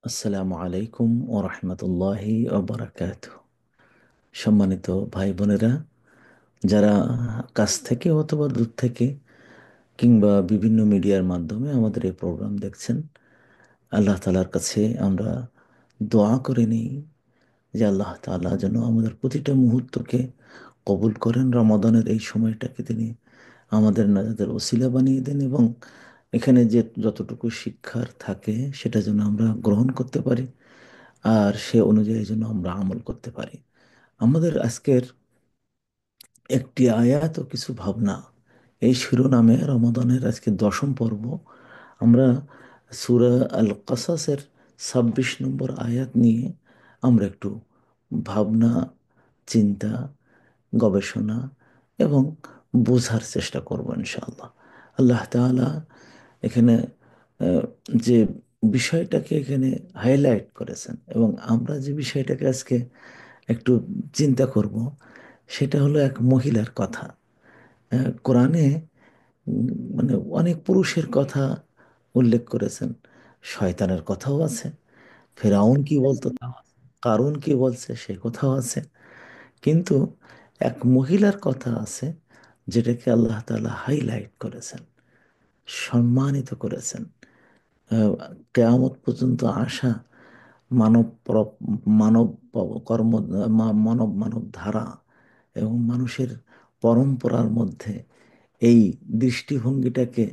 আসসালামু আলাইকুম ও রহমতুল্লাহি সম্মানিত ভাই বোনেরা, যারা কাছ থেকে অথবা দূর থেকে কিংবা বিভিন্ন মিডিয়ার মাধ্যমে আমাদের এই প্রোগ্রাম দেখছেন, আল্লাহ তালার কাছে আমরা দোয়া করে নিই যে আল্লাহ তাআলা যেন আমাদের প্রতিটা মুহূর্তকে কবুল করেন। রমাদানের এই সময়টাকে তিনি আমাদের নাজাতের ওসিলা বানিয়ে দেন এবং এখানে যে যতটুকু শিক্ষার থাকে সেটা যেন আমরা গ্রহণ করতে পারি, আর সে অনুযায়ী যেন আমরা আমল করতে পারি। আমাদের আজকের একটি আয়াত ও কিছু ভাবনা, এই শিরোনামে রমাদানের আজকে দশম পর্ব। আমরা সূরা আল কাসাসের 26 নম্বর আয়াত নিয়ে আমরা একটু ভাবনা, চিন্তা, গবেষণা এবং বোঝার চেষ্টা করব ইনশাআল্লাহ। আল্লাহ তাআলা এখানে আহ, যে বিষয়টাকে এখানে হাইলাইট করেছেন এবং আমরা যে বিষয়টাকে আজকে একটু চিন্তা করব, সেটা হলো এক মহিলার কথা। কোরআনে উম, মানে অনেক পুরুষের কথা উল্লেখ করেছেন, শয়তানের কথাও আছে, ফেরাউন কি বলতো তাও আছে, কারুন কি বলছে সে কথাও আছে। কিন্তু এক মহিলার কথা আছে যেটাকে আল্লাহ তাআলা হাইলাইট করেছেন, সম্মানিত করেছেন। আহ, কেয়ামত পর্যন্ত আসা মানব মানব কর্ম, মানব মানব ধারা এবং মানুষের পরম্পরার মধ্যে এই দৃষ্টিভঙ্গিটাকে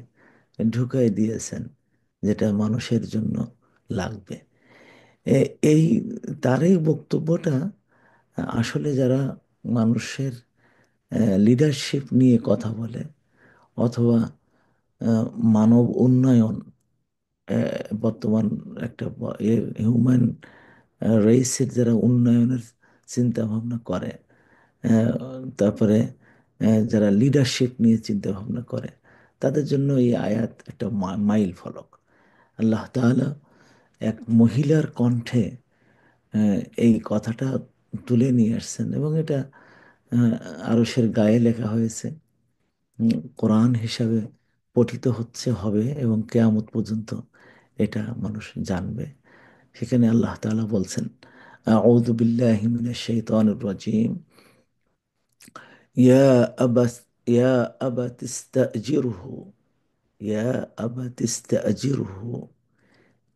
ঢুকাই দিয়েছেন, যেটা মানুষের জন্য লাগবে। এই তার এই বক্তব্যটা আসলে যারা মানুষের লিডারশিপ নিয়ে কথা বলে অথবা আহ, মানব উন্নয়ন, বর্তমান একটা হিউম্যান রেসের যারা উন্নয়নের চিন্তা ভাবনা করে, আহ, তারপরে যারা লিডারশিপ নিয়ে চিন্তা ভাবনা করে, তাদের জন্য এই আয়াত একটা মাইল ফলক। আল্লাহ তাআলা এক মহিলার কণ্ঠে এই কথাটা তুলে নিয়ে আসছেন এবং এটা আহ, আরশের গায়ে লেখা হয়েছে, কোরআন হিসাবে পঠিত হচ্ছে, হবে এবং কেয়ামত পর্যন্ত এটা মানুষ জানবে। সেখানে আল্লাহ তাআলা বলছেন, আউযু বিল্লাহি মিনাশ শাইতানির রাজিম, ইয়া আবাস ইয়া আবাতিস্তাজিরহু, ইয়া আবাতিস্তাজিরহু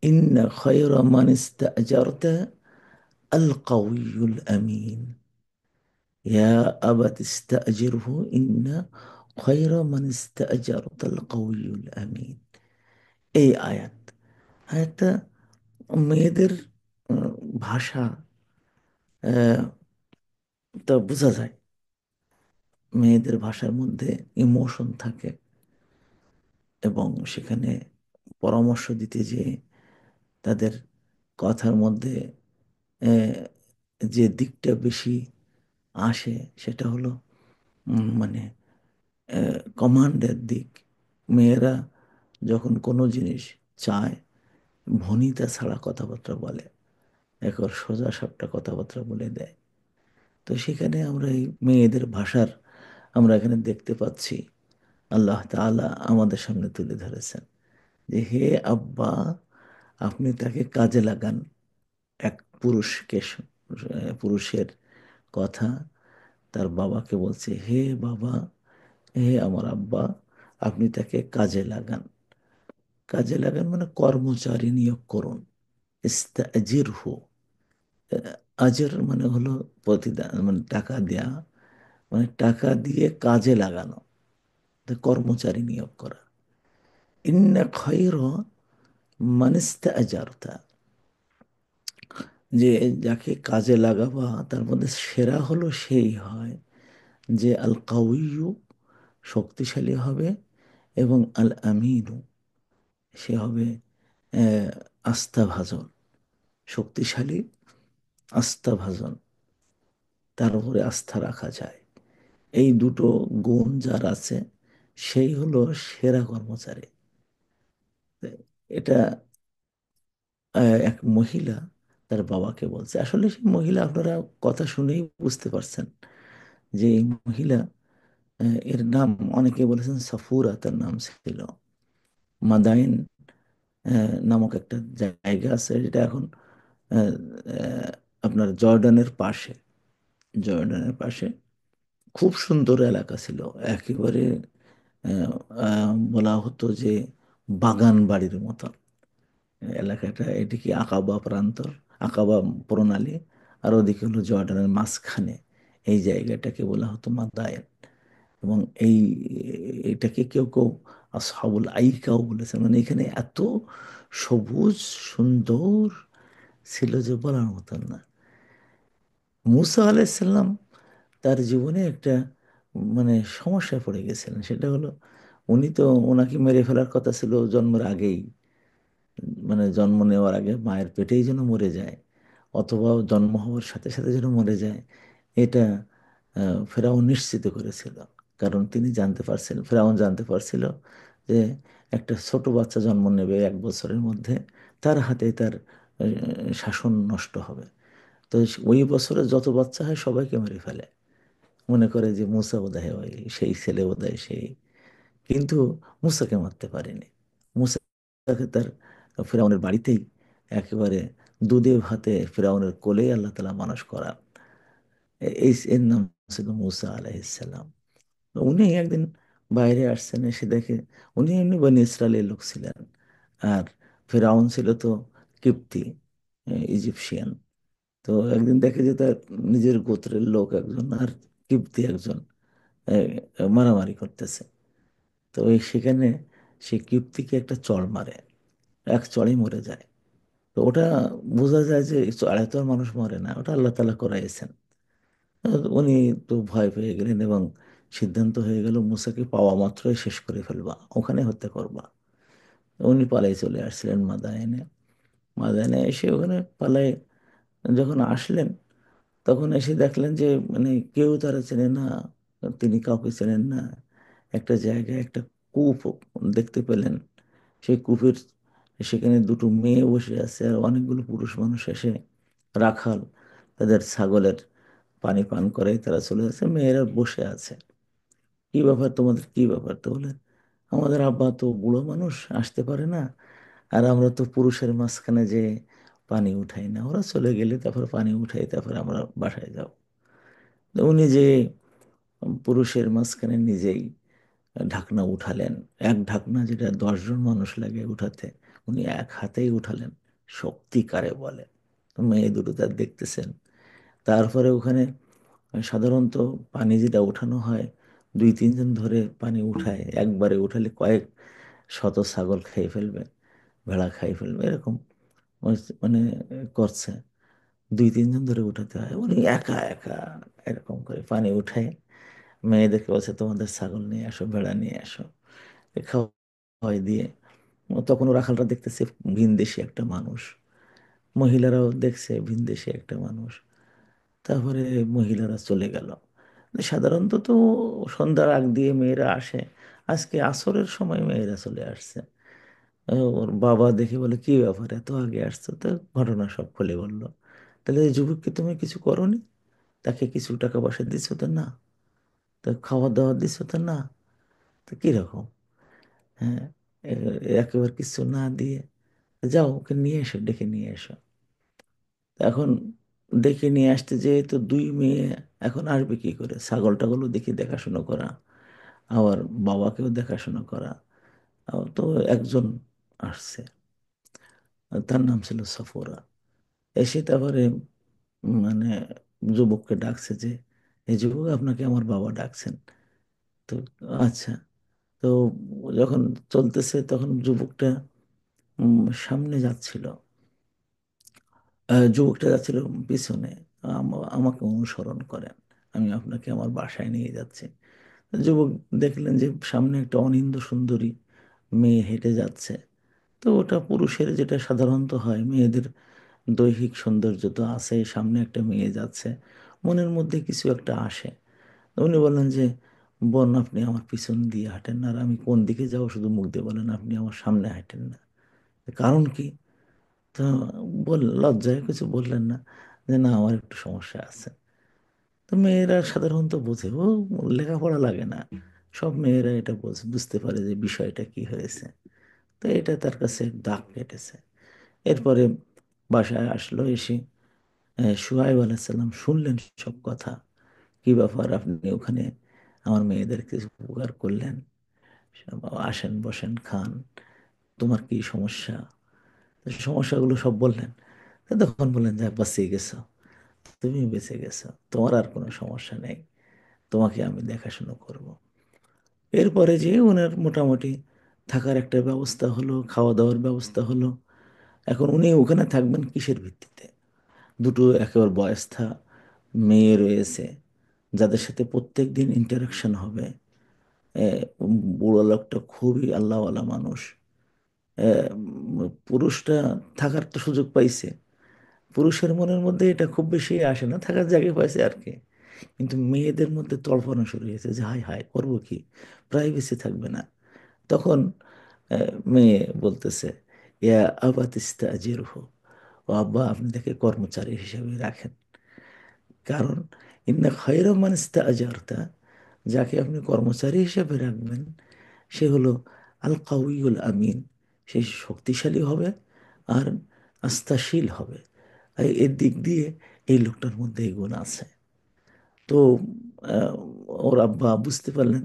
ইন্না খায়রা মান ইস্তাজারতা আল কাউইয়ুল আমিন। ইয়া আবাতিস্তাজিরহু ইন্না খায়রা মান ইস্তাজারতা আল কাউইয়ুল আমিন। এই আয়াতটা মেয়েদের আহ, ভাষা, আহ, তা বোঝা যায়। মেয়েদের ভাষার মধ্যে ইমোশন থাকে এবং সেখানে পরামর্শ দিতে যে তাদের কথার মধ্যে আহ, যে দিকটা বেশি আসে সেটা হলো মানে কমান্ডের দিক। মেয়েরা যখন কোনো জিনিস চায়, ভনিতা ছাড়া কথাবার্তা বলে, একবার সোজা সাপটা কথাবার্তা বলে দেয়। তো সেখানে আমরা এই মেয়েদের ভাষার আমরা এখানে দেখতে পাচ্ছি, আল্লাহ তাআলা আমাদের সামনে তুলে ধরেছেন যে হে আব্বা, আপনি তাকে কাজে লাগান। এক পুরুষকে পুরুষের কথা তার বাবাকে বলছে, হে বাবা, হে আমার আব্বা, আপনি তাকে কাজে লাগান। কাজে লাগান মানে কর্মচারী নিয়োগ করুন। ইস্তাজিরহু, আজর মানে হলো প্রতিদান, মানে টাকা দেয়া, মানে টাকা দিয়ে কাজে লাগানো, তো কর্মচারী নিয়োগ করা। ইন্না খৈর মানিস্তা আজারতা, যে যাকে কাজে লাগাবা তার মধ্যে সেরা হলো সেই হয় যে আল কাউইয়ু, শক্তিশালী হবে, এবং আল আমিনু, সে হবে আহ, আস্থাভাজন। শক্তিশালী, আস্থাভাজন, তার উপরে আস্থা রাখা যায়। এই দুটো গুণ যার আছে সেই হলো সেরা কর্মচারী। এটা এক মহিলা তার বাবাকে বলছে। আসলে সেই মহিলা, আপনারা কথা শুনেই বুঝতে পারছেন যে এই মহিলা, এর নাম অনেকে বলেছেন সাফুরা, তার নাম ছিল মাদাইন নামক একটা জায়গা আছে, যেটা এখন আহ, আহ, আপনার জর্ডানের পাশে। জর্ডানের পাশে খুব সুন্দর এলাকা ছিল, একেবারে বলা হতো যে বাগান বাড়ির মতো এলাকাটা। এদিকে আকাবা প্রান্তর, আকাবা প্রণালী, আর ওদিকে হলো জর্ডানের মাঝখানে এই জায়গাটাকে বলা হতো মাদায়েন। এবং এটাকে কেউ কেউ আসহাবুল আইকাও বলেছেন। মানে এখানে এত সবুজ সুন্দর ছিল যে বলার মতন না। মুসা আলাইসাল্লাম তার জীবনে একটা মানে সমস্যায় পড়ে গেছিলেন। সেটা হলো, উনি তো, ওনাকে মেরে ফেলার কথা ছিল জন্মের আগেই, মানে জন্ম নেওয়ার আগে মায়ের পেটেই যেন মরে যায়, অথবা জন্ম হওয়ার সাথে সাথে যেন মরে যায়। এটা ফেরাউন নিশ্চিত করেছিল। কারণ তিনি জানতে পারছেন, ফেরাউন জানতে পারছিল যে একটা ছোট বাচ্চা জন্ম নেবে 1 বছরের মধ্যে, তার হাতে তার শাসন নষ্ট হবে। তো ওই বছরে যত বাচ্চা হয় সবাইকে মেরে ফেলে, মনে করে যে মুসা বোধহয় ওই সেই ছেলে, বোধহয় সেই। কিন্তু মুসাকে মারতে পারেনি। মুসাকে তার ফেরাউনের বাড়িতেই একেবারে দুধে ভাতে ফেরাউনের কোলেই আল্লাহ তালা মানুষ করান। এর নাম ছিল মুসা আলাইহিসসালাম। উনি একদিন বাইরে আসছেন, এসে দেখে, উনি এমনি বনি ইসরায়েলের লোক ছিলেন, আর ফেরাউন ছিল তো কিপ্তি, ইজিপশিয়ান। তো একদিন দেখে যে তার নিজের গোত্রের লোক একজন আর কিপ্তি একজন মারামারি করতেছে। তো ওই সেখানে সে কিপ্তিকে একটা চড় মারে, এক চড়ে মরে যায়। তো ওটা বোঝা যায় যে চড়াই তো আর মানুষ মরে না, ওটা আল্লাহ তালা করাইছেন। উনি তো ভয় পেয়ে গেলেন, এবং সিদ্ধান্ত হয়ে গেল মুসাকে পাওয়া মাত্রই শেষ করে ফেলবা, ওখানে হত্যা করবা। উনি পালাই চলে আসছিলেন মাদায়েনে। মাদায়েনে এসে ওখানে পালাই যখন আসলেন, তখন এসে দেখলেন যে মানে কেউ তারা চেনে না, তিনি কাউকে চেনেন না। একটা জায়গায় একটা কূপ দেখতে পেলেন। সেই কূপের সেখানে দুটো মেয়ে বসে আছে, আর অনেকগুলো পুরুষ মানুষ এসে, রাখাল, তাদের ছাগলের পানি পান করে তারা চলে যাচ্ছে, মেয়েরা বসে আছে। কি ব্যাপার তোমাদের, কি ব্যাপার? তো বলে, আমাদের আব্বা তো বুড়ো মানুষ, আসতে পারে না, আর আমরা তো পুরুষের মাঝখানে যে পানি উঠাই না, ওরা চলে গেলে তারপর পানি উঠাই, তারপর আমরা বাসায় যাব। তো উনি যে পুরুষের মাঝখানে নিজেই ঢাকনা উঠালেন, এক ঢাকনা যেটা 10 জন মানুষ লাগে উঠাতে, উনি এক হাতেই উঠালেন। শক্তি কারে বলে! তো মেয়ে দুটো তার দেখতেছেন। তারপরে ওখানে সাধারণত পানি যেটা উঠানো হয়, 2-3 জন ধরে পানি উঠায়, একবারে উঠালে কয়েক শত ছাগল খেয়ে ফেলবে, ভেড়া খাই ফেলবে, এরকম মানে করছে। 2-3 জন ধরে উঠাতে হয়, উনি একা একা এরকম করে পানি উঠায়। মেয়েদেরকে বলছে, তোমাদের ছাগল নিয়ে আসো, ভেড়া নিয়ে আসো, খাওয়াই দিয়ে। তখন ও রাখালরা দেখতেছে ভিনদেশী একটা মানুষ, মহিলারাও দেখছে ভিনদেশী একটা মানুষ। তারপরে মহিলারা চলে গেল। সাধারণত তো সন্ধ্যার আগ দিয়ে মেয়েরা আসে, আজকে আসরের সময় মেয়েরা চলে আসছে। ওর বাবা দেখে বলে, কি ব্যাপার এত আগে আসছো? তো ঘটনা সব খুলে বললো। তাহলে এই যুবককে তুমি কিছু করোনি? তাকে কিছু টাকা পয়সা দিছো তো না? তা খাওয়া দাওয়া দিছো তো না? তো কিরকম? হ্যাঁ, একেবারে কিছু না দিয়ে, যাও ওকে নিয়ে এসো, ডেকে নিয়ে এসো। এখন ডেকে নিয়ে আসতে যেয়ে তো দুই মেয়ে, এখন আসবে কি করে? ছাগল টাগলও দেখি দেখাশোনা করা, আবার বাবাকেও দেখাশোনা করা। তো একজন আসছে, তার নাম ছিল সফরা। এসে তারপরে মানে যুবককে ডাকছে যে, এই যুবক, আপনাকে আমার বাবা ডাকছেন। তো আচ্ছা। তো যখন চলতেছে তখন যুবকটা সামনে যাচ্ছিল, যুবকটা যাচ্ছিল পিছনে। আমাকে অনুসরণ করেন, আমি আপনাকে আমার বাসায় নিয়ে যাচ্ছি। যুবক দেখলেন যে সামনে একটা অনিন্দ সুন্দরী মেয়ে হেঁটে যাচ্ছে। তো ওটা পুরুষের যেটা সাধারণত হয়, মেয়েদের দৈহিক সৌন্দর্য তো আছে, সামনে একটা মেয়ে যাচ্ছে, মনের মধ্যে কিছু একটা আসে। উনি বললেন যে, বোন, আপনি আমার পিছন দিয়ে হাঁটেন না, আর আমি কোন দিকে যাবো শুধু মুখ দিয়ে বলেন, আপনি আমার সামনে হাঁটেন না, কারণ কি? তো লজ্জায় কিছু বললেন না, যে না, আমার একটু সমস্যা আছে। তো মেয়েরা সাধারণত বোঝে, ও লেখাপড়া লাগে না, সব মেয়েরা এটা বুঝতে পারে যে বিষয়টা কি হয়েছে। তো এটা তার কাছে দাগ কেটেছে। এরপরে বাসায় আসলো, এসে শুআয়ব আলাইসাল্লাম শুনলেন সব কথা। কি ব্যাপার, আপনি ওখানে আমার মেয়েদের কিছু উপকার করলেন, আসেন বসেন খান, তোমার কি সমস্যা? তো সমস্যাগুলো সব বললেন। তো তখন বললেন যে বাঁচিয়ে গেছো, তুমি বেঁচে গেছো, তোমার আর কোনো সমস্যা নেই, তোমাকে আমি দেখাশুনো করব। এরপরে যে ওনার মোটামুটি থাকার একটা ব্যবস্থা হলো, খাওয়া দাওয়ার ব্যবস্থা হলো। এখন উনি ওখানে থাকবেন কিসের ভিত্তিতে? দুটো একেবারে বয়স্থা মেয়ে রয়েছে, যাদের সাথে প্রত্যেক দিন ইন্টারাকশন হবে। বুড়ো লোকটা খুবই আল্লাহওয়ালা মানুষ। পুরুষটা থাকার তো সুযোগ পাইছে, পুরুষের মনের মধ্যে এটা খুব বেশি আসে না, থাকার জায়গা পাইছে আর কি। কিন্তু মেয়েদের মধ্যে তড়ফানো শুরু হয়েছে যে হাই হাই করবো কি, প্রাইভেসি থাকবে না। তখন মেয়ে বলতেছে, ইয়া আবা তিস্তাজিরহু, ও আব্বা আপনি তাকে কর্মচারী হিসেবে রাখেন। কারণ ইন্না খায়রা মান ইস্তাআজারতা, যাকে আপনি কর্মচারী হিসেবে রাখবেন সে হলো আল কাউইউল আমিন, সে শক্তিশালী হবে আর আস্থাশীল হবে। আর এর দিক দিয়ে এই লোকটার মধ্যে এই গুণ আছে। তো আহ, ওর আব্বা বুঝতে পারলেন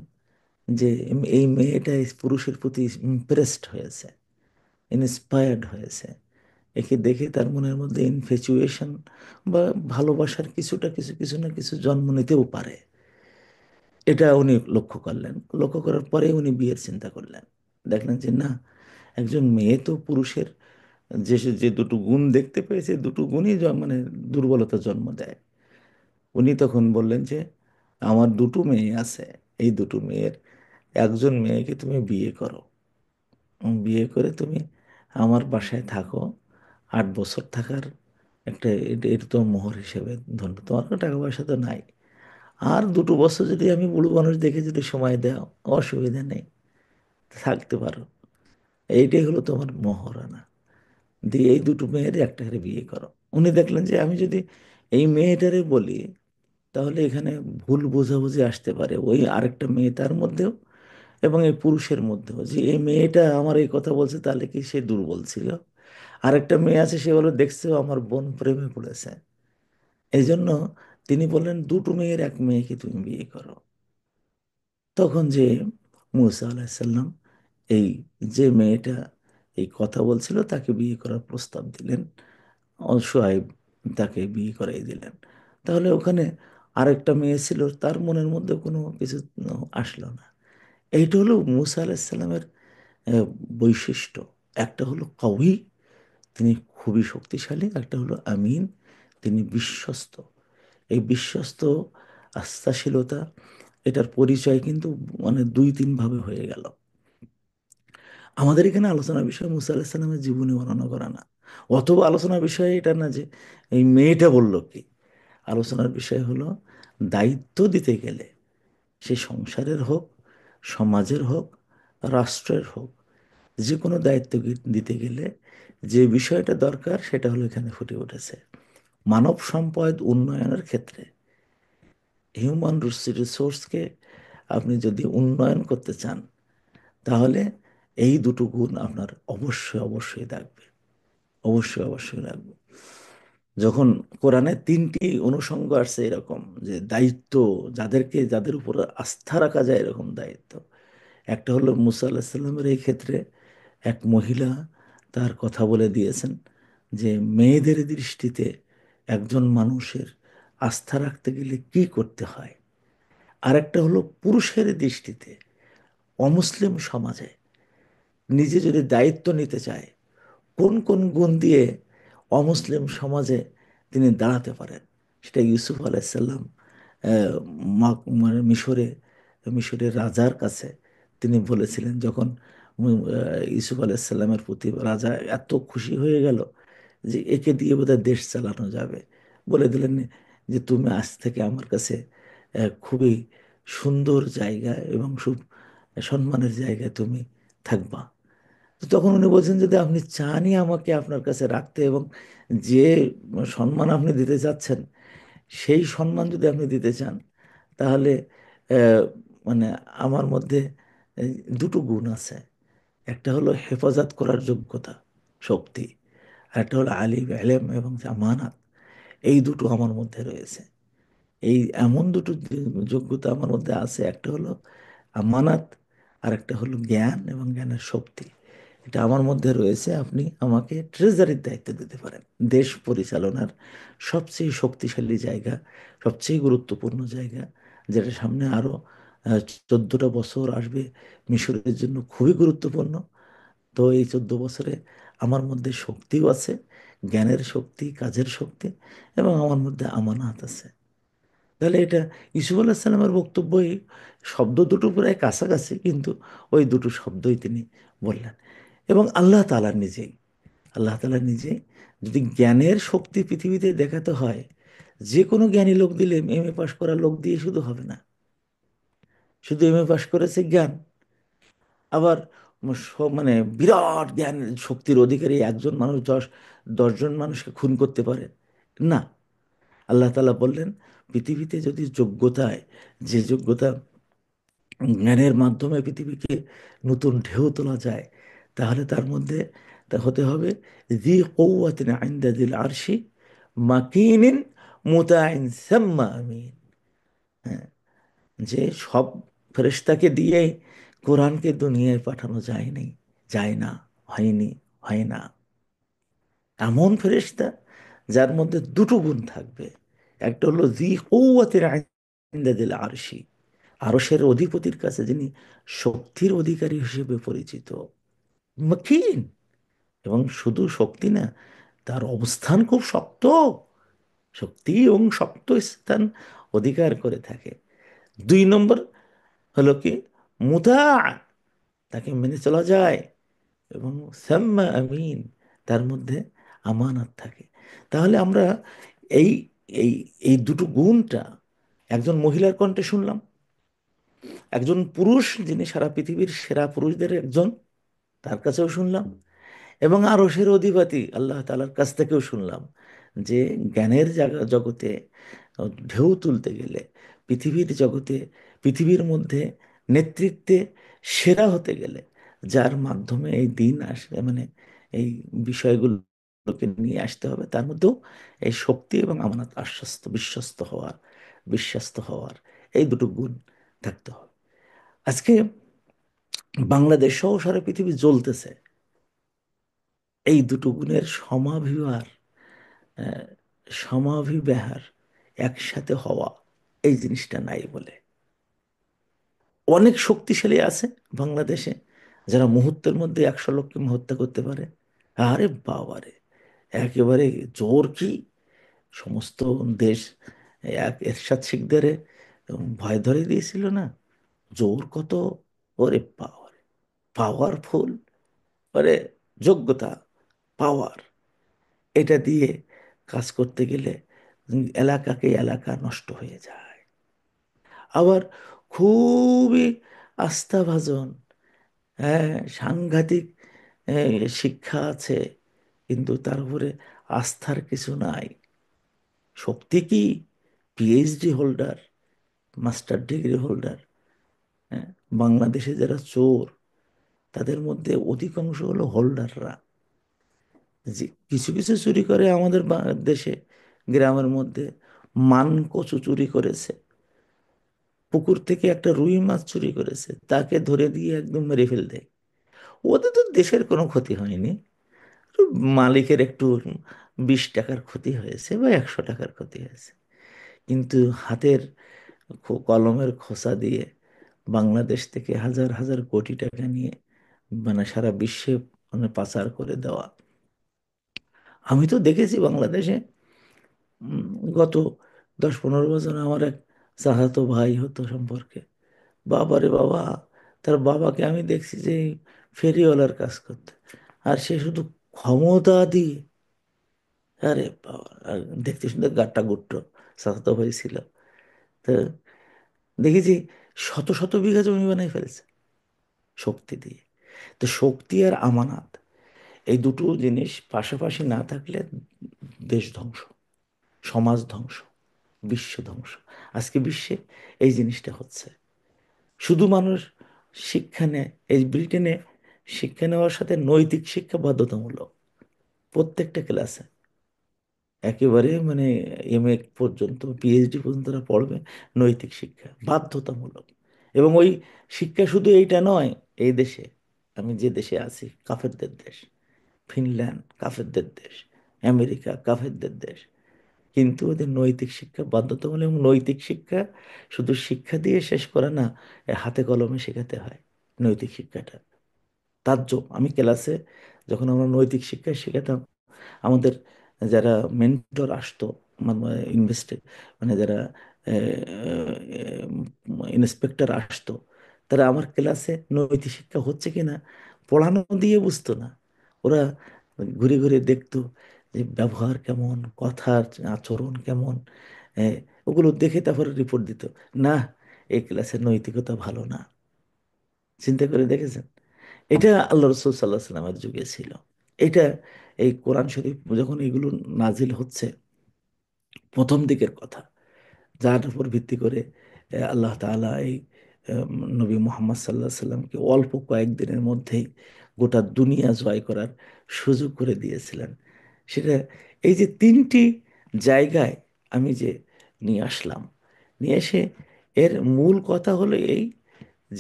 যে এই মেয়েটা এই পুরুষের প্রতি ইমপ্রেসড হয়েছে, ইন্সপায়ার্ড হয়েছে। একে দেখে তার মনের মধ্যে ইনফ্যাচুয়েশন বা ভালোবাসার কিছুটা কিছু কিছু না কিছু জন্ম নিতেও পারে। এটা উনি লক্ষ্য করলেন। লক্ষ্য করার পরে উনি বিয়ের চিন্তা করলেন। দেখলেন যে না, একজন মেয়ে তো পুরুষের যে যে দুটো গুণ দেখতে পেয়েছে, দুটো গুণই মানে দুর্বলতা জন্ম দেয়। উনি তখন বললেন যে আমার দুটো মেয়ে আছে, এই দুটো মেয়ের একজন মেয়েকে তুমি বিয়ে করো। বিয়ে করে তুমি আমার বাসায় থাকো, 8 বছর থাকার একটা এটা তো মোহর হিসেবে ধরো, তোমার তো টাকা পয়সা তো নাই। আর 2 বছর যদি আমি বুড়ো মানুষ দেখে যদি সময় দাও, অসুবিধা নেই, থাকতে পারো। এইটাই হলো তোমার মহারণা। দিয়ে এই দুটো মেয়ের একটা করে বিয়ে করো। উনি দেখলেন যে আমি যদি এই মেয়েটারে বলি, তাহলে এখানে ভুল বোঝাবুঝি আসতে পারে ওই আরেকটা মেয়ে তার মধ্যেও এবং এই পুরুষের মধ্যেও, যে এই মেয়েটা আমার এই কথা বলছে তাহলে কি সে দুর্বল ছিল? আরেকটা মেয়ে আছে, সে বলে দেখছো আমার বোন প্রেমে পড়েছে। এই জন্য তিনি বললেন দুটো মেয়ের এক মেয়েকে তুমি বিয়ে করো। তখন যে মুসা আলাহিসাল্লাম এই যে মেয়েটা এই কথা বলছিল তাকে বিয়ে করার প্রস্তাব দিলেন। শুআয়ব তাকে বিয়ে করাই দিলেন। তাহলে ওখানে আরেকটা মেয়ে ছিল, তার মনের মধ্যে কোনো কিছু আসলো না। এইটা হলো মুসা আলাহিসাল্লামের আহ, বৈশিষ্ট্য। একটা হলো কওয়ি, তিনি খুবই শক্তিশালী। একটা হলো আমিন, তিনি বিশ্বস্ত। এই বিশ্বস্ত, আস্থাশীলতা, এটার পরিচয় কিন্তু মানে 2-3 ভাবে হয়ে গেল। আমাদের এখানে আলোচনার বিষয় মুসা আলাহিসাল্লামের জীবনী বর্ণনা করা না, অথবা আলোচনার বিষয় এটা না যে এই মেয়েটা বলল কি। আলোচনার বিষয় হলো দায়িত্ব দিতে গেলে, সে সংসারের হোক, সমাজের হোক, রাষ্ট্রের হোক, যে কোনো দায়িত্ব দিতে গেলে যে বিষয়টা দরকার সেটা হলো এখানে ফুটে উঠেছে। মানব সম্পদ উন্নয়নের ক্ষেত্রে হিউম্যান রিসোর্সকে আপনি যদি উন্নয়ন করতে চান, তাহলে এই দুটো গুণ আপনার অবশ্যই অবশ্যই থাকবে, অবশ্যই অবশ্যই লাগবে। যখন কোরআনে 3টি অনুষঙ্গ আসছে এরকম, যে দায়িত্ব, যাদেরকে যাদের উপর আস্থা রাখা যায় এরকম দায়িত্ব। একটা হলো মুসা আলাহিসাল্লামের এই ক্ষেত্রে এক মহিলা তার কথা বলে দিয়েছেন যে মেয়েদের দৃষ্টিতে একজন মানুষের আস্থা রাখতে গেলে কি করতে হয়। আরেকটা হলো পুরুষের দৃষ্টিতে অমুসলিম সমাজে নিজে যদি দায়িত্ব নিতে চায়, কোন কোন গুণ দিয়ে অমুসলিম সমাজে তিনি দাঁড়াতে পারেন। সেটা ইউসুফ আলাইসাল্লাম মানে মিশরের রাজার কাছে তিনি বলেছিলেন, যখন ইউসুফ আলাইসাল্লামের প্রতি রাজা এত খুশি হয়ে গেল যে একে দিয়ে বোধহয় দেশ চালানো যাবে, বলে দিলেন যে তুমি আজ থেকে আমার কাছে খুবই সুন্দর জায়গা এবং সম্মানের জায়গায় তুমি থাকবা। তো তখন উনি বলছেন, যদি আপনি চানই আমাকে আপনার কাছে রাখতে এবং যে সম্মান আপনি দিতে চাচ্ছেন সেই সম্মান যদি আপনি দিতে চান, তাহলে আহ, মানে আমার মধ্যে এই দুটো গুণ আছে। একটা হলো হেফাজত করার যোগ্যতা, শক্তি, আর একটা হলো আলিম এলেম এবং আমানাত। এই দুটো আমার মধ্যে রয়েছে। এই এমন দুটো যোগ্যতা আমার মধ্যে আছে, একটা হলো আমানাত, আর একটা হলো জ্ঞান এবং জ্ঞানের শক্তি। এটা আমার মধ্যে রয়েছে। আপনি আমাকে ট্রেজারির দায়িত্ব দিতে পারেন, দেশ পরিচালনার সবচেয়ে শক্তিশালী জায়গা, সবচেয়ে গুরুত্বপূর্ণ জায়গা, যেটা সামনে আরো 14টা বছর আসবে মিশরের জন্য খুবই গুরুত্বপূর্ণ। তো এই 14 বছরে আমার মধ্যে শক্তিও আছে, জ্ঞানের শক্তি, কাজের শক্তি, এবং আমার মধ্যে আমানত আছে। তাহলে এটা ইসুফ আল্লাহ সাল্লামের বক্তব্যই, শব্দ দুটো প্রায় কাছাকাছি, কিন্তু ওই দুটো শব্দই তিনি বললেন। এবং আল্লাহ তাআলা নিজেই যদি জ্ঞানের শক্তি পৃথিবীতে দেখাতে হয়, যে কোনো জ্ঞানী লোক দিলে, এম এ পাশ করা লোক দিয়ে শুধু হবে না। শুধু এম এ পাশ করেছে জ্ঞান, আবার মানে বিরাট জ্ঞান শক্তির অধিকারী একজন মানুষ 10জন মানুষকে খুন করতে পারে না। আল্লাহ তাআলা বললেন, পৃথিবীতে যদি যোগ্যতায়, যে যোগ্যতা জ্ঞানের মাধ্যমে পৃথিবীকে নতুন ঢেউ তোলা যায়, তাহলে তার মধ্যে তা হতে হবে জি কৌয়াতিন ইনদা যিল আরশি মাকিনিন মুতাইন সাম্মা আমিন। হ্যাঁ, যে সব ফেরেশতাকে দিয়ে কোরআনকে দুনিয়ায় পাঠানো যায়নি, যায় না, হয়নি, হয় না। এমন ফেরেশতা যার মধ্যে দুটো গুণ থাকবে। একটা হলো জি কৌয়াতিন ইনদা যিল আরশি, আরশের অধিপতির কাছে যিনি শক্তির অধিকারী হিসেবে পরিচিত, মকিন, এবং শুধু শক্তি না, তার অবস্থান খুব শক্ত, শক্তি এবং শক্ত স্থান অধিকার করে থাকে। 2 নম্বর হলো কি, মুতা, তাকে মেনে চলা যায়, এবং সাম্মা আমিন, তার মধ্যে আমানত থাকে। তাহলে আমরা এই এই এই দুটো গুণটা একজন মহিলার কণ্ঠে শুনলাম, একজন পুরুষ যিনি সারা পৃথিবীর সেরা পুরুষদের একজন, তার কাছেও শুনলাম, এবং আরশের অধিপতি আল্লাহ তাআলার কাছ থেকেও শুনলাম যে জ্ঞানের জগতে ঢেউ তুলতে গেলে, পৃথিবীর জগতে, পৃথিবীর মধ্যে নেতৃত্বে সেরা হতে গেলে, যার মাধ্যমে এই দিন আসে, মানে এই বিষয়গুলোকে নিয়ে আসতে হবে, তার মধ্যেও এই শক্তি এবং আমানত, বিশ্বাস্ত হওয়ার এই দুটো গুণ থাকতে হবে। আজকে বাংলাদেশ সহ সারা পৃথিবী জ্বলতেছে এই দুটো গুণের আহ, সমাভিব্যাহার, একসাথে হওয়া, এই জিনিসটা নাই বলে। অনেক শক্তিশালী আছে বাংলাদেশে, যারা মুহূর্তের মধ্যে 100 লোককে হত্যা করতে পারে। আরে বাবারে, একেবারে জোর কি! সমস্ত দেশ এরশাদ শিকদারে ভয় ধরে দিয়েছিল না, জোর কত! ওরে বাবারে, পাওয়ারফুল, ওরে যোগ্যতা, পাওয়ার, এটা দিয়ে কাজ করতে গেলে এলাকা নষ্ট হয়ে যায়। আবার খুবই আস্থাভাজন, হ্যাঁ, সাংঘাতিক শিক্ষা আছে, কিন্তু তার উপরে আস্থার কিছু নাই। শক্তি কি? PhD holder, master degree holder. হ্যাঁ, বাংলাদেশে যারা চোর, তাদের মধ্যে অধিকাংশ হলো হোল্ডাররা। যে কিছু কিছু চুরি করে আমাদের দেশে, গ্রামের মধ্যে কচু চুরি করেছে, পুকুর থেকে একটা রুই মাছ চুরি করেছে, তাকে ধরে দিয়ে একদম মেরে ফেল দেয়। ওদের তো দেশের কোনো ক্ষতি হয়নি, তো মালিকের একটু 20 টাকার ক্ষতি হয়েছে বা 100 টাকার ক্ষতি হয়েছে। কিন্তু হাতের কলমের খোসা দিয়ে বাংলাদেশ থেকে হাজার হাজার কোটি টাকা নিয়ে, মানে সারা বিশ্বে মানে পাচার করে দেওয়া। আমি তো দেখেছি বাংলাদেশে, উম, গত 10-15 বছর আমার এক চাচাতো ভাই হতো সম্পর্কে, বাবারে বাবা, তার বাবাকে আমি দেখছি যে ফেরিওয়ালার কাজ করতে, আর সে শুধু ক্ষমতা দিয়ে, আরে বাবা, আর দেখতে শুনতে গাট্টা গুট্টো চাচাতো ভাই ছিল। তো দেখেছি শত শত বিঘা জমি বানাই ফেলছে শক্তি দিয়ে। তো শক্তি আর আমানত, এই দুটো জিনিস পাশাপাশি না থাকলে দেশ ধ্বংস, সমাজ ধ্বংস, বিশ্ব ধ্বংস। আজকে বিশ্বে এই জিনিসটা হচ্ছে। শুধু মানুষ শিক্ষা নেয়, এই ব্রিটেনে শিক্ষা নেওয়ার সাথে নৈতিক শিক্ষা বাধ্যতামূলক প্রত্যেকটা ক্লাসে। একেবারে মানে এমএ পর্যন্ত, পিএইচডি পর্যন্ত তারা পড়বে নৈতিক শিক্ষা বাধ্যতামূলক। এবং ওই শিক্ষা শুধু এইটা নয়, এই দেশে, আমি যে দেশে আছি কাফেরদের দেশ, ফিনল্যান্ড কাফেরদের দেশ, আমেরিকা কাফেরদের দেশ, কিন্তু ওদের নৈতিক শিক্ষা বাধ্যতামূলক। এবং নৈতিক শিক্ষা শুধু শিক্ষা দিয়ে শেষ করে না, এ হাতে কলমে শেখাতে হয় নৈতিক শিক্ষাটা। তাজ্জব, আমি ক্লাসে যখন আমরা নৈতিক শিক্ষা শেখাতাম, আমাদের যারা মেন্টর আসতো, ইনভেস্টে, মানে যারা ইন্সপেক্টর আসতো, তারা আমার ক্লাসে নৈতিক শিক্ষা হচ্ছে কিনা পড়ানো দিয়ে বুঝতো না। ওরা ঘুরে ঘুরে দেখতো যে ব্যবহার কেমন, কথার আচরণ কেমন, ওগুলো দেখে তারপরে রিপোর্ট দিত, না এই ক্লাসের নৈতিকতা ভালো না। চিন্তা করে দেখেছেন? এটা আল্লাহ রসুল সাল্লাহ সাল্লামের যুগে ছিল। এটা এই কোরআন শরীফ যখন এগুলো নাজিল হচ্ছে, প্রথম দিকের কথা, যার উপর ভিত্তি করে আল্লাহ তাআলা এই নবী মুহাম্মদ সাল্লাহ সাল্লামকে অল্প কয়েকদিনের মধ্যেই গোটা দুনিয়া জয় করার সুযোগ করে দিয়েছিলেন। সেটা এই যে তিনটি জায়গায় আমি যে নিয়ে আসলাম, নিয়ে এসে এর মূল কথা হলো এই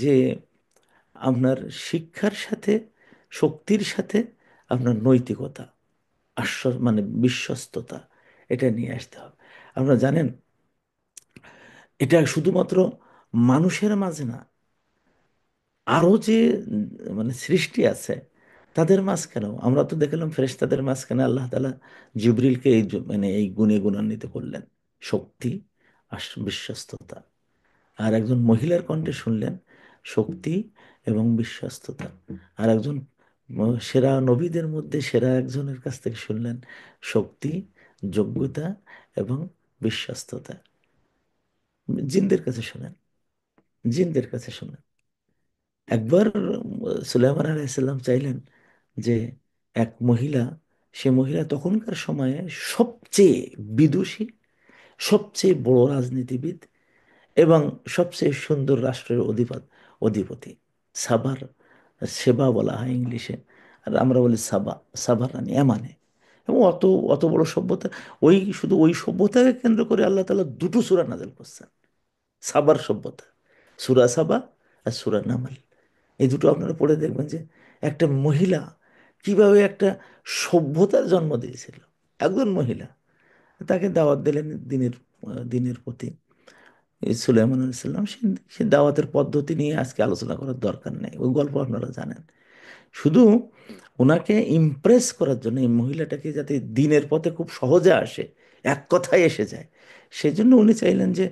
যে আপনার শিক্ষার সাথে, শক্তির সাথে আপনার নৈতিকতা, মানে বিশ্বস্ততা, এটা নিয়ে আসতে হবে। আপনারা জানেন, এটা শুধুমাত্র মানুষের মাঝে না, আরো যে মানে সৃষ্টি আছে তাদের মাঝখানেও। আমরা তো দেখলাম ফেরেশতাদের মাঝখানে আল্লাহ তাআলা জিবরিলকে এই মানে এই গুণে গুণান্বিত করলেন, শক্তি আর বিশ্বস্ততা। আর একজন মহিলার কণ্ঠে শুনলেন শক্তি এবং বিশ্বস্ততা। আর একজন সেরা নবীদের মধ্যে সেরা একজনের কাছ থেকে শুনলেন শক্তি, যোগ্যতা এবং বিশ্বস্ততা। জিনদের কাছে শোনেন, জিনদের কাছে শোনেন। একবার সুলাইমান আলাইহিসসালাম চাইলেন যে এক মহিলা, সে মহিলা তখনকার সময়ে সবচেয়ে বিদুষী, সবচেয়ে বড় রাজনীতিবিদ এবং সবচেয়ে সুন্দর রাষ্ট্রের অধিপতি, সাবার, সেবা বলা হয় ইংলিশে, আর আমরা বলি সাবা, সাবার রানী এমানে। এবং অত অত বড় সভ্যতা, ওই শুধু ওই সভ্যতাকে কেন্দ্র করে আল্লাহ তাআলা দুটো সূরা নাযিল করছেন। সাবার সভ্যতা, সূরা সাবা আর সূরা নামল। এই দুটো আপনারা পড়ে দেখবেন যে একটা মহিলা কিভাবে একটা সভ্যতার জন্ম দিয়েছিল। একজন মহিলা, তাকে দাওয়াত দিলেন দিনের, দিনের প্রতি। এই সুলাইমান আলাইহিস সালাম, সে সে দাওয়াতের পদ্ধতি নিয়ে আজকে আলোচনা করার দরকার নেই, ওই গল্প আপনারা জানেন। শুধু ওনাকে ইমপ্রেস করার জন্য, এই মহিলাটাকে যাতে দিনের পথে খুব সহজে আসে, এক কথায় এসে যায়, সেজন্য উনি চাইলেন যে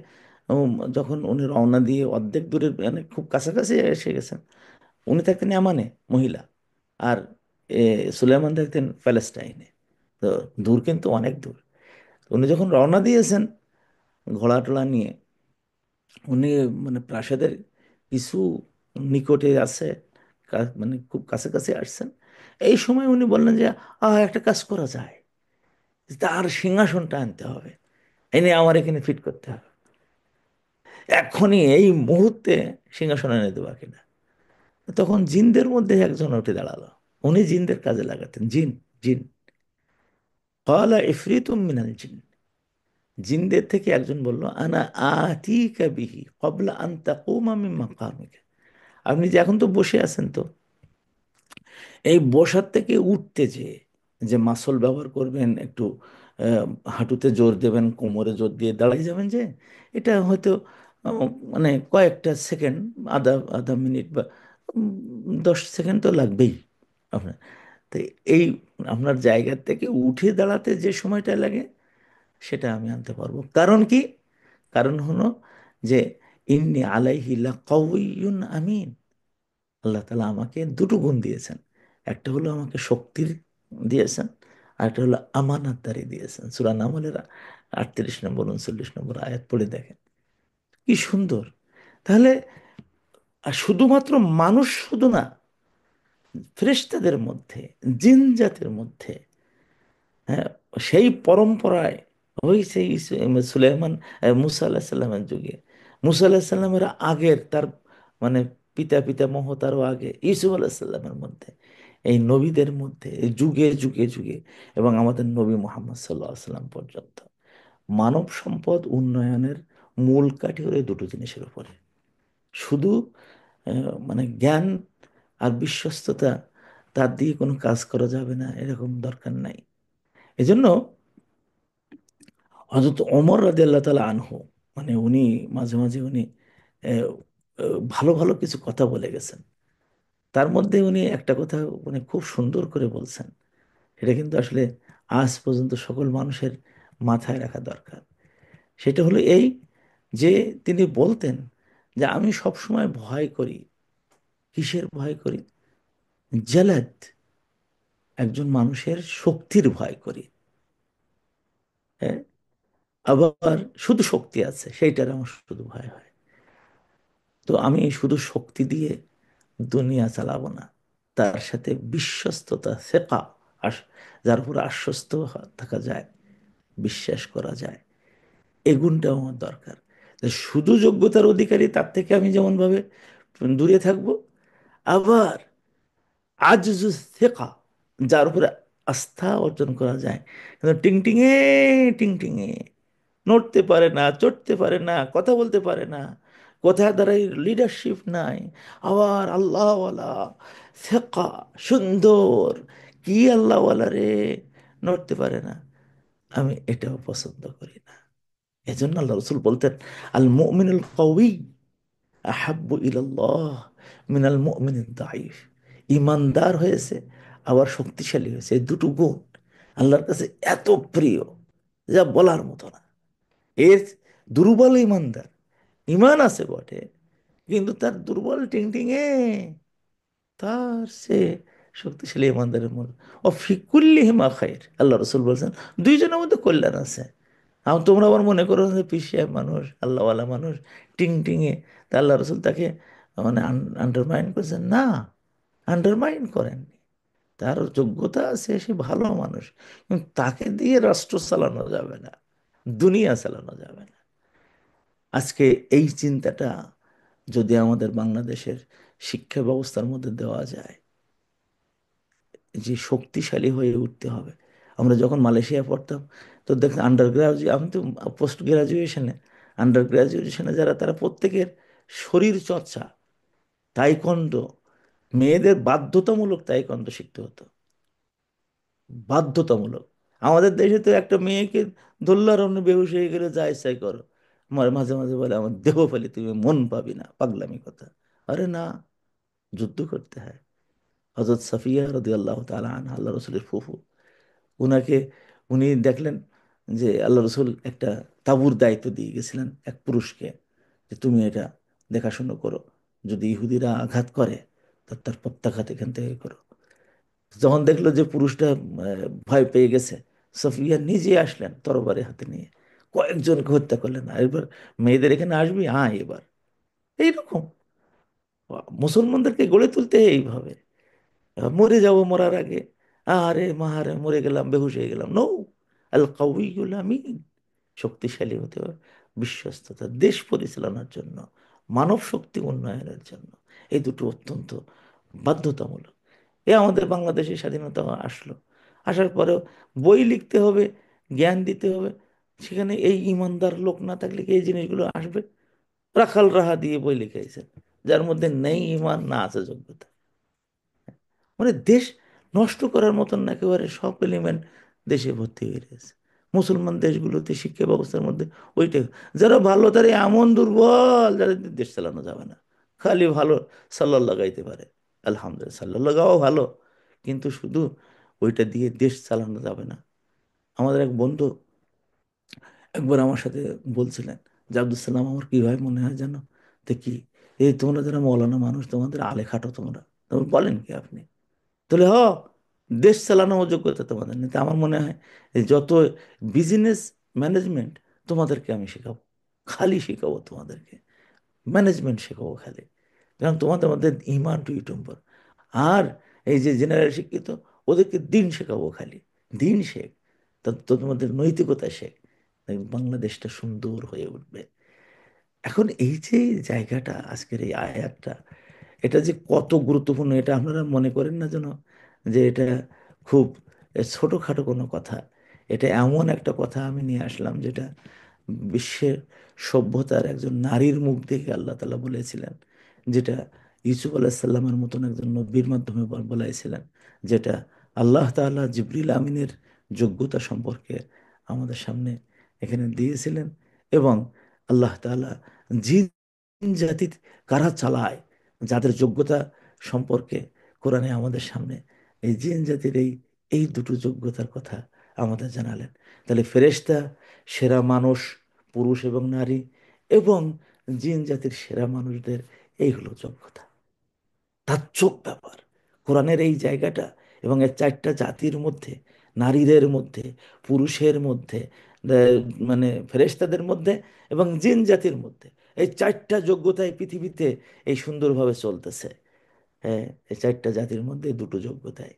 যখন উনি রওনা দিয়ে অর্ধেক দূরের মানে খুব কাছাকাছি এসে গেছেন, উনি থাকতেন ইয়ামানে মহিলা, আর এ, সুলাইমান থাকতেন প্যালেস্টাইনে। তো দূর কিন্তু অনেক দূর। উনি যখন রওনা দিয়েছেন ঘোড়া টোড়া নিয়ে, উনি মানে প্রাসাদের কিছু নিকটে আছে, মানে খুব কাছাকাছি আসছেন। এই সময় উনি বললেন যে একটা কাজ করা যায়, তার সিংহাসনটা আনতে হবে, এনে আমার এখানে ফিট করতে হবে, এখনই এই মুহূর্তে সিংহাসন এনে দেওয়া কিনা। তখন জিনদের মধ্যে একজন উঠে দাঁড়ালো, উনি জিনদের কাজে লাগাতেন, জিন, জিন। ক্বালা ইফরিতুম মিনাল জিন, জিনদের থেকে একজন বলল, আনা আতিকা বিহি ক্বাবলা আন তাকুমা মিন মাকামিকা। আপনি যে এখন তো বসে আছেন, তো এই বসার থেকে উঠতে যে মাসল ব্যবহার করবেন, একটু আহ, হাঁটুতে জোর দেবেন, কোমরে জোর দিয়ে দাঁড়াই যাবেন, যে এটা হয়তো মানে কয়েকটা সেকেন্ড, আধা আধা মিনিট বা 10 সেকেন্ড তো লাগবেই আপনার। তো এই আপনার জায়গা থেকে উঠে দাঁড়াতে যে সময়টা লাগে, সেটা আমি আনতে পারবো। কারণ কি? কারণ হলো যে ইন্নি আলাইহি লাকাউইয়ুন আমিন। আল্লাহ তাআলা আমাকে দুটো গুণ দিয়েছেন, একটা হলো আমাকে শক্তির দিয়েছেন, আর একটা হলো আমানতদারি দিয়েছেন। সূরা নামলের 38 নম্বর 39 নম্বর আয়াত পড়ে দেখেন কি সুন্দর। তাহলে আর শুধুমাত্র মানুষ শুধু না, ফেরেশতাদের মধ্যে, জিন জাতের মধ্যে, হ্যাঁ, সেই পরম্পরায়, ওই সেই সুলাইমান, মুসা আলাহিসাল্লামের যুগে, মুসা আলাহিসাল্লামের আগের তার মানে পিতা পিতামহ তারও আগে ইউসুফ আলাইসাল্লামের মধ্যে, এই নবীদের মধ্যে, এই যুগে যুগে যুগে, এবং আমাদের নবী মোহাম্মদ সাল্লাহ সাল্লাম পর্যন্ত মানব সম্পদ উন্নয়নের মূল কাঠি হলো এই দুটো জিনিসের উপরে। শুধু মানে জ্ঞান আর বিশ্বস্ততা, তার দিয়ে কোনো কাজ করা যাবে না এরকম দরকার নাই। এজন্য হযরত ওমর রাদিয়াল্লাহু তাআলা আনহু, মানে উনি মাঝে মাঝে উনি আহ, ভালো ভালো কিছু কথা বলে গেছেন। তার মধ্যে উনি একটা কথা মানে খুব সুন্দর করে বলছেন, এটা কিন্তু আসলে আজ পর্যন্ত সকল মানুষের মাথায় রাখা দরকার। সেটা হলো এই, যে তিনি বলতেন যে আমি সব সময় ভয় করি। কিসের ভয় করি? জালাদ, একজন মানুষের শক্তির ভয় করি। হ্যাঁ, আবার শুধু শক্তি আছে সেইটার আমার শুধু ভয় হয়। তো আমি শুধু শক্তি দিয়ে দুনিয়া চালাবো না, তার সাথে বিশ্বস্ততা, সেকা, যার উপর আশ্বস্ত থাকা যায়, বিশ্বাস করা যায়, এই গুণটাও আমার দরকার। যে শুধু যোগ্যতার অধিকারী, তার থেকে আমি যেমন ভাবে দূরে থাকবো। আবার আজজু থেকা, যার উপরে আস্থা অর্জন করা যায়, কিন্তু টিংটিঙে টিংটিঙে, নড়তে পারে না, চড়তে পারে না, কথা বলতে পারে না, কথার দ্বারাই লিডারশিপ নাই, আবার আল্লাহওয়ালা, থেকা, সুন্দর, কি আল্লাহওয়ালা রে, নড়তে পারে না, আমি এটাও পছন্দ করি না। এজন্য আল্লাহ রসুল বলতেন, আল মুমিনুল কওয়ি আহাব্বু ইলাল্লাহ মিনাল মুমিনিদ দাঈফ। ইমানদার হয়েছে আবার শক্তিশালী হয়েছে, এই দুটো গুণ আল্লাহর কাছে এত প্রিয় যা বলার মতো না। এর দুর্বল ইমানদার, ইমান আছে বটে কিন্তু তার দুর্বল টিংটিঙে, তার সে শক্তিশালী ইমানদারের মূল ও ফিকুল্লি হিমা খায়ের, আল্লাহ রসুল বলছেন দুইজনের মধ্যে কল্যাণ আছে। তোমরা আবার মনে করো যে পিছিয়ে মানুষ, আল্লাহওয়ালা মানুষ, টিং টিঙে, তা আল্লাহ রসুল তাকে মানে আন্ডারমাইন করেছেন না, আন্ডারমাইন করেননি। তার যোগ্যতা আছে, সে ভালো মানুষ, কিন্তু তাকে দিয়ে রাষ্ট্র চালানো যাবে না, দুনিয়া চালানো যাবে না। আজকে এই চিন্তাটা যদি আমাদের বাংলাদেশের শিক্ষা ব্যবস্থার মধ্যে দেওয়া যায়, যে শক্তিশালী হয়ে উঠতে হবে। আমরা যখন মালয়েশিয়া পড়তাম, তো দেখ আন্ডার গ্রাজুয়েট, আমি তো পোস্ট গ্রাজুয়েশনে, আন্ডার গ্রাজুয়েশনে যারা, তারা প্রত্যেকের শরীর চর্চা, তাইকন্ডো, মেয়েদের বাধ্যতামূলক তাইকন্ডো শিখতে হতো, বাধ্যতামূলক। আমাদের দেশে তো একটা মেয়েকে ধরলার অন্য বেহুশ হয়ে গেলে যা ইচ্ছাই করো। আমার মাঝে মাঝে বলে, আমার দেহ ফেলে তুমি মন পাবি না, পাগলামি কথা। আরে না, যুদ্ধ করতে হয়। হযরত সাফিয়া রাদিয়াল্লাহু তাআলা আনহা, আল্লাহ রসুলের ফুফু, উনাকে, উনি দেখলেন যে আল্লাহ রসুল একটা তাঁবুর দায়িত্ব দিয়ে গেছিলেন এক পুরুষকে, যে তুমি এটা দেখাশুনো করো, যদি ইহুদিরা আঘাত করে তো তার প্রত্যাঘাত এখান থেকে করো। যখন দেখলো যে পুরুষটা ভয় পেয়ে গেছে, সফিয়া নিজে আসলেন তরবারি হাতে নিয়ে, কয়েকজনকে হত্যা করলেন। আর এবার মেয়েদের এখানে আসবি, হ্যাঁ এবার এইরকম মুসলমানদেরকে গড়ে তুলতে এইভাবে, মরে যাব মরার আগে, আরে মাহারে মরে গেলাম, বেহুশ হয়ে গেলাম, নো। আল কাউইউল আমিন, শক্তিশালী হতে হবে, বিশ্বস্ততা, দেশ পরিচালনার জন্য, মানব শক্তি উন্নয়নের জন্য, এই দুটো অত্যন্ত বাধ্যতামূলক। এ আমাদের বাংলাদেশের স্বাধীনতা আসলো, আসার পরেও বই লিখতে হবে, জ্ঞান দিতে হবে, সেখানে এই ইমানদার লোক না থাকলে কি এই জিনিসগুলো আসবে? রাখাল রাহা দিয়ে বই লিখেছেন, যার মধ্যে নেই ইমান, না আছে যোগ্যতা। মানে দেশ নষ্ট করার মতন একেবারে সব এলিমেন্ট দেশে ভর্তি হয়ে রয়েছে। মুসলমান দেশগুলোতে শিক্ষা ব্যবস্থার মধ্যে ওইটা, যারা ভালো তারা এমন দুর্বল, যাদের দিয়ে দেশ চালানো যাবে না। খালি ভালো সাল্লাল্লাহ গাইতে পারে, আলহামদুলিল্লাহ সাল্লাল্লাহ গাওয়া ভালো, কিন্তু শুধু ওইটা দিয়ে দেশ চালানো যাবে না। আমাদের এক বন্ধু একবার আমার সাথে বলছিলেন যে আব্দুল সালাম, আমার কিভাবে মনে হয় জানো, তো কি, এই তোমরা যারা মৌলানা মানুষ, তোমাদের আলে খাটো তোমরা, তোমরা বলেন কি আপনি, তাহলে দেশ চালানোর যোগ্যতা তোমাদের নেই। তা আমার মনে হয় এই যত বিজনেস ম্যানেজমেন্ট তোমাদেরকে আমি শেখাবো, খালি শেখাবো তোমাদেরকে, ম্যানেজমেন্ট শেখাবো খালি, কারণ তোমাদের মধ্যে ইমান টু ইটম্বর। আর এই যে জেনারেল শিক্ষিত, ওদেরকে দিন শেখাবো খালি, দিন শেখ, তা তো তোমাদের নৈতিকতা শেখ, দেখবে বাংলাদেশটা সুন্দর হয়ে উঠবে। এখন এই যে জায়গাটা, আজকের এই আয়াতটা, এটা যে কত গুরুত্বপূর্ণ এটা আপনারা মনে করেন না যেন যে এটা খুব ছোটোখাটো কোনো কথা। এটা এমন একটা কথা আমি নিয়ে আসলাম যেটা বিশ্বের সভ্যতার একজন নারীর মুখ থেকে আল্লাহ তাআলা বলেছিলেন, যেটা ইউসুফ আলাইসাল্লামের মতন একজন নবীর মাধ্যমে বলাইছিলেন, যেটা আল্লাহ তাআলা জিবরিল আমিনের যোগ্যতা সম্পর্কে আমাদের সামনে এখানে দিয়েছিলেন। এবং আল্লাহ তাআলা জিন জাতি কারা চালায়, যাদের যোগ্যতা সম্পর্কে কোরআনে আমাদের সামনে এই জিন জাতির এই দুটো যোগ্যতার কথা আমাদের জানালেন। তাহলে ফেরেশতা সেরা মানুষ, পুরুষ এবং নারী, এবং জিন জাতির সেরা মানুষদের এই হলো যোগ্যতা। তাজ্জব ব্যাপার কোরআনের এই জায়গাটা। এবং এর চারটা জাতির মধ্যে, নারীদের মধ্যে, পুরুষের মধ্যে, মানে ফেরেশতাদের মধ্যে এবং জিন জাতির মধ্যে, এই চারটা যোগ্যতায় পৃথিবীতে এই সুন্দরভাবে চলতেছে। হ্যাঁ, এই চারটা জাতির মধ্যে দুটো যোগ্যতায়,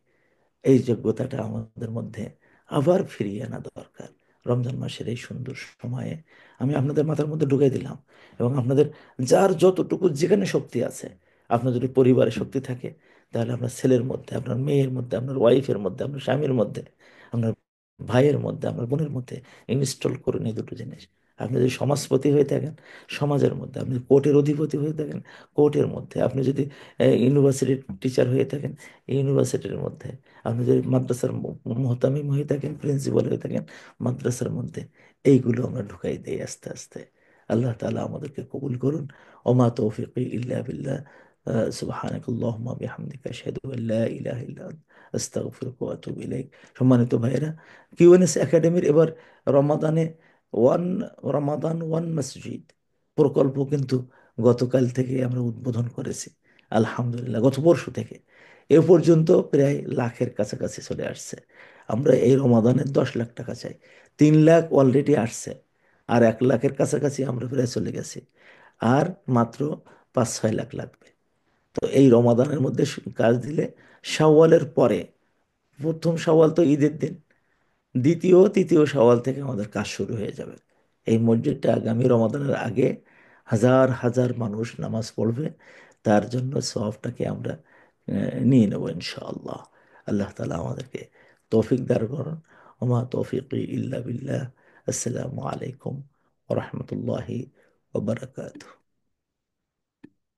এই যোগ্যতাটা আমাদের মধ্যে আবার ফিরিয়ে আনা দরকার। রমজান মাসের এই সুন্দর সময়ে আমি আপনাদের মাথার মধ্যে ঢুকাই দিলাম। এবং আপনাদের যার যতটুকু যেখানে শক্তি আছে, আপনার যদি পরিবারে শক্তি থাকে, তাহলে আপনার ছেলের মধ্যে, আপনার মেয়ের মধ্যে, আপনার ওয়াইফের মধ্যে, আপনার স্বামীর মধ্যে, আপনার ভাইয়ের মধ্যে, আপনার বোনের মধ্যে ইনস্টল করুন এই দুটো জিনিস। আপনি যদি সমাজপতি হয়ে থাকেন, সমাজের মধ্যে; আপনি কোর্টের অধিপতি হয়ে থাকেন, কোর্টের মধ্যে; আপনি যদি ইউনিভার্সিটির টিচার হয়ে থাকেন, ইউনিভার্সিটির মধ্যে; আপনি যদি মাদ্রাসার মোহতামিম হয়ে থাকেন, প্রিন্সিপাল হয়ে থাকেন, মাদ্রাসার মধ্যে। এইগুলো আমরা ঢুকাই দিই আস্তে আস্তে। আল্লাহ তাআলা আমাদেরকে কবুল করুন। ওমা তৌফিকি ইল্লা বিল্লাহ। সুবহানাকাল্লাহুম্মা বিহামদিকা আশহাদু আল্লা ইলাহা ইল্লা আনতা আস্তাগফিরুকা ওয়া আতুবু ইলাইক। সম্মানিত ভাইয়েরা, কিউএনএস একাডেমির এবার রমাদানে ওয়ান রমাদান ওয়ান মসজিদ প্রকল্প কিন্তু গতকাল থেকে আমরা উদ্বোধন করেছি। আলহামদুলিল্লাহ, গত পরশু থেকে এ পর্যন্ত প্রায় লাখের কাছাকাছি চলে আসছে। আমরা এই রমাদানের 10 লাখ টাকা চাই, 3 লাখ অলরেডি আসছে, আর 1 লাখের কাছাকাছি আমরা প্রায় চলে গেছি। আর মাত্র 5-6 লাখ লাগবে। তো এই রমাদানের মধ্যে কাজ দিলে শাওয়ালের পরে, প্রথম শাওয়াল তো ঈদের দিন, দ্বিতীয় তৃতীয় শাওয়াল থেকে আমাদের কাজ শুরু হয়ে যাবে। এই মসজিদটা আগামী রমাদানের আগে হাজার হাজার মানুষ নামাজ পড়বে, তার জন্য সওয়াবটাকে আমরা নিয়ে নেব ইনশাআল্লাহ। আল্লাহ তাআলা আমাদেরকে তৌফিক দান করুন। ওমা তৌফিকি ইল্লা বিল্লাহ। আসসালামু আলাইকুম ওয়া রাহমাতুল্লাহি ওয়া বারাকাতুহু।